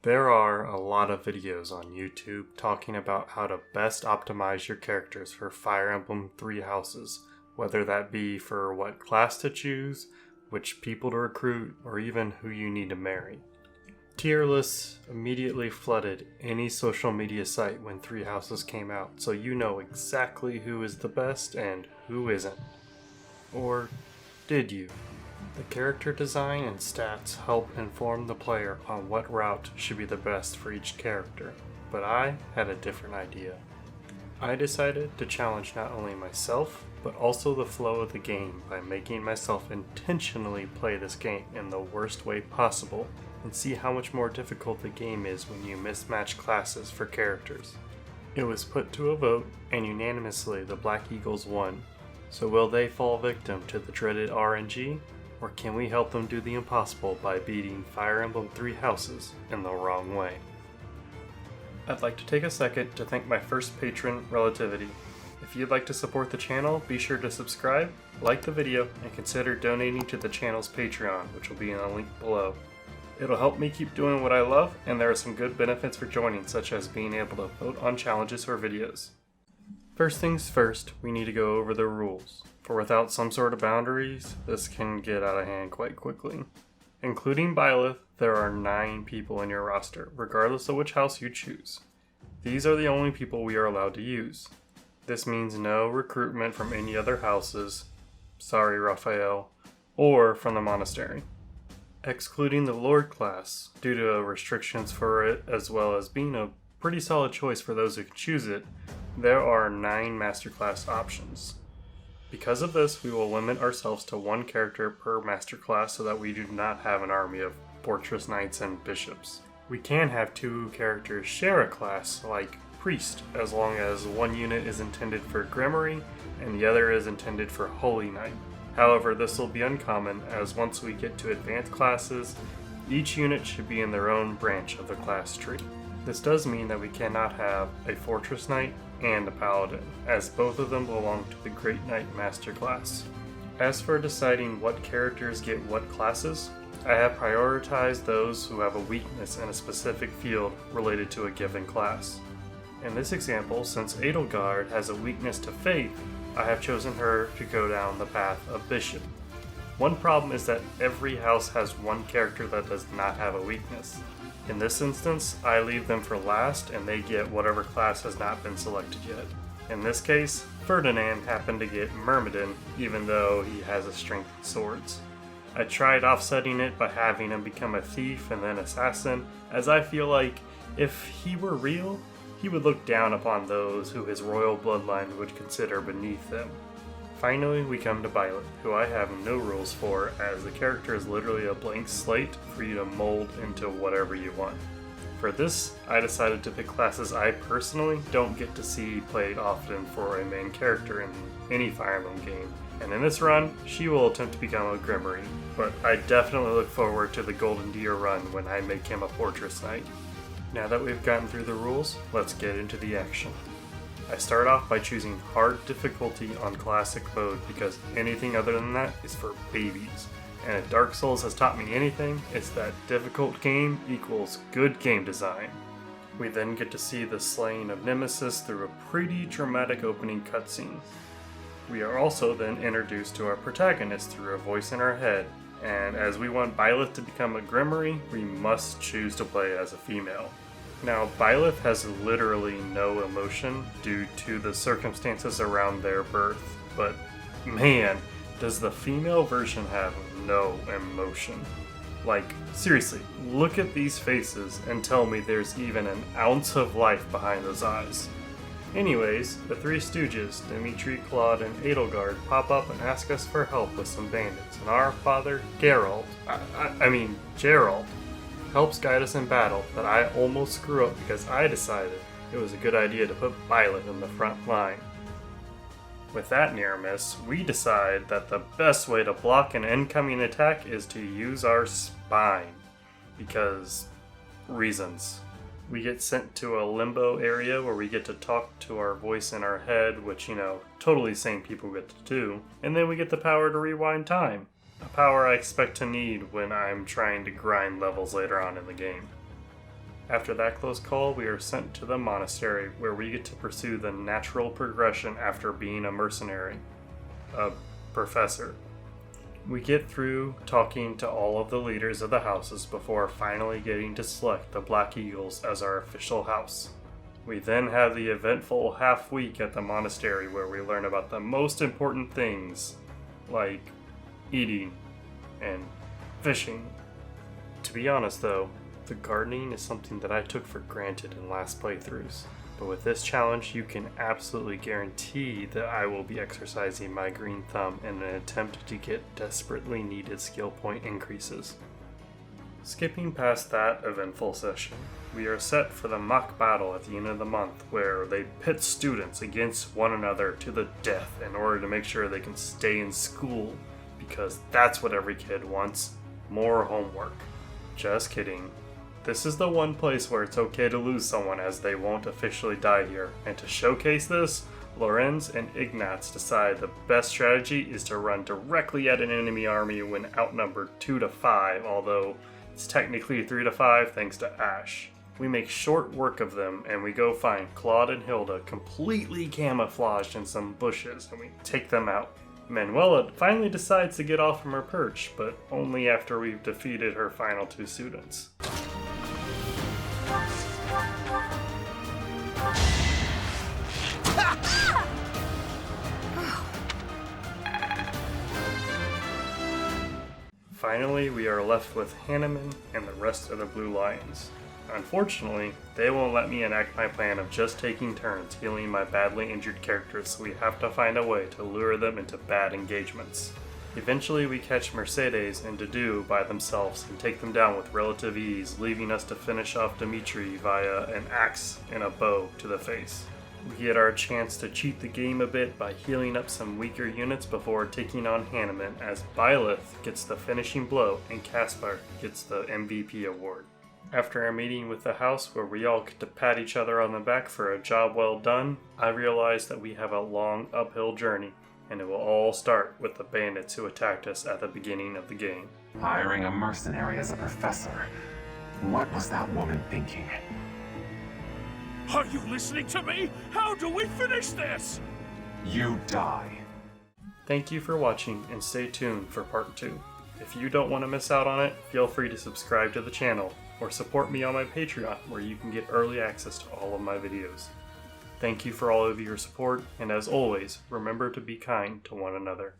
There are a lot of videos on YouTube talking about how to best optimize your characters for Fire Emblem 3 houses, whether that be for what class to choose, which people to recruit, or even who you need to marry. Tier lists immediately flooded any social media site when 3 houses came out, so you know exactly who is the best and who isn't. Or did you? The character design and stats help inform the player on what route should be the best for each character, but I had a different idea. I decided to challenge not only myself, but also the flow of the game by making myself intentionally play this game in the worst way possible and see how much more difficult the game is when you mismatch classes for characters. It was put to a vote, and unanimously the Black Eagles won. So will they fall victim to the dreaded RNG? Or can we help them do the impossible by beating Fire Emblem 3 houses in the wrong way? I'd like to take a second to thank my first patron, Relativity. If you'd like to support the channel, be sure to subscribe, like the video, and consider donating to the channel's Patreon, which will be in the link below. It'll help me keep doing what I love, and there are some good benefits for joining, such as being able to vote on challenges for videos. First things first, we need to go over the rules, for without some sort of boundaries, this can get out of hand quite quickly. Including Byleth, there are 9 people in your roster, regardless of which house you choose. These are the only people we are allowed to use. This means no recruitment from any other houses, sorry Raphael, or from the monastery. Excluding the Lord class, due to restrictions for it, as well as being a pretty solid choice for those who can choose it, there are 9 masterclass options. Because of this, we will limit ourselves to 1 character per masterclass so that we do not have an army of fortress knights and bishops. We can have 2 characters share a class, like Priest, as long as one unit is intended for Grimoire and the other is intended for Holy Knight. However, this will be uncommon, as once we get to advanced classes, each unit should be in their own branch of the class tree. This does mean that we cannot have a Fortress Knight and a Paladin, as both of them belong to the Great Knight Master class. As for deciding what characters get what classes, I have prioritized those who have a weakness in a specific field related to a given class. In this example, since Edelgard has a weakness to Faith, I have chosen her to go down the path of Bishop. One problem is that every house has one character that does not have a weakness. In this instance, I leave them for last and they get whatever class has not been selected yet. In this case, Ferdinand happened to get Myrmidon, even though he has a strength in swords. I tried offsetting it by having him become a thief and then assassin, as I feel like if he were real, he would look down upon those who his royal bloodline would consider beneath them. Finally, we come to Byleth, who I have no rules for, as the character is literally a blank slate for you to mold into whatever you want. For this, I decided to pick classes I personally don't get to see played often for a main character in any Fire Emblem game, and in this run, she will attempt to become a Grimoire, but I definitely look forward to the Golden Deer run when I make him a Fortress Knight. Now that we've gotten through the rules, let's get into the action. I start off by choosing hard difficulty on classic mode because anything other than that is for babies. And if Dark Souls has taught me anything, it's that difficult game equals good game design. We then get to see the slaying of Nemesis through a pretty dramatic opening cutscene. We are also then introduced to our protagonist through a voice in our head, and as we want Byleth to become a Grimoire, we must choose to play as a female. Now, Byleth has literally no emotion due to the circumstances around their birth, but man, does the female version have no emotion. Like, seriously, look at these faces and tell me there's even an ounce of life behind those eyes. Anyways, the 3 Stooges, Dimitri, Claude, and Edelgard pop up and ask us for help with some bandits, and our father, Geralt, helps guide us in battle, but I almost screw up because I decided it was a good idea to put Byleth in the front line. With that near miss, we decide that the best way to block an incoming attack is to use our spine, because reasons. We get sent to a limbo area where we get to talk to our voice in our head, which, totally sane people get to do, and then we get the power to rewind time. A power I expect to need when I'm trying to grind levels later on in the game. After that close call, we are sent to the monastery, where we get to pursue the natural progression after being a mercenary. A professor. We get through talking to all of the leaders of the houses before finally getting to select the Black Eagles as our official house. We then have the eventful half week at the monastery where we learn about the most important things, like eating and fishing. To be honest though, the gardening is something that I took for granted in last playthroughs, but with this challenge you can absolutely guarantee that I will be exercising my green thumb in an attempt to get desperately needed skill point increases. Skipping past that eventful session, we are set for the mock battle at the end of the month where they pit students against one another to the death in order to make sure they can stay in school, because that's what every kid wants, more homework. Just kidding. This is the one place where it's okay to lose someone as they won't officially die here, and to showcase this, Lorenz and Ignatz decide the best strategy is to run directly at an enemy army when outnumbered 2 to 5, although it's technically 3 to 5 thanks to Ash. We make short work of them and we go find Claude and Hilda completely camouflaged in some bushes and we take them out. Manuela finally decides to get off from her perch, but only after we've defeated her final 2 students. Finally, we are left with Hanneman and the rest of the Blue Lions. Unfortunately, they won't let me enact my plan of just taking turns healing my badly injured characters, so we have to find a way to lure them into bad engagements. Eventually, we catch Mercedes and Dedu by themselves and take them down with relative ease, leaving us to finish off Dimitri via an axe and a bow to the face. We get our chance to cheat the game a bit by healing up some weaker units before taking on Hanneman, as Byleth gets the finishing blow and Caspar gets the MVP award. After our meeting with the house where we all get to pat each other on the back for a job well done, I realize that we have a long uphill journey, and it will all start with the bandits who attacked us at the beginning of the game. Hiring a mercenary as a professor. What was that woman thinking? Are you listening to me? How do we finish this? You die. Thank you for watching and stay tuned for part 2. If you don't want to miss out on it, feel free to subscribe to the channel or support me on my Patreon where you can get early access to all of my videos. Thank you for all of your support, and as always, remember to be kind to one another.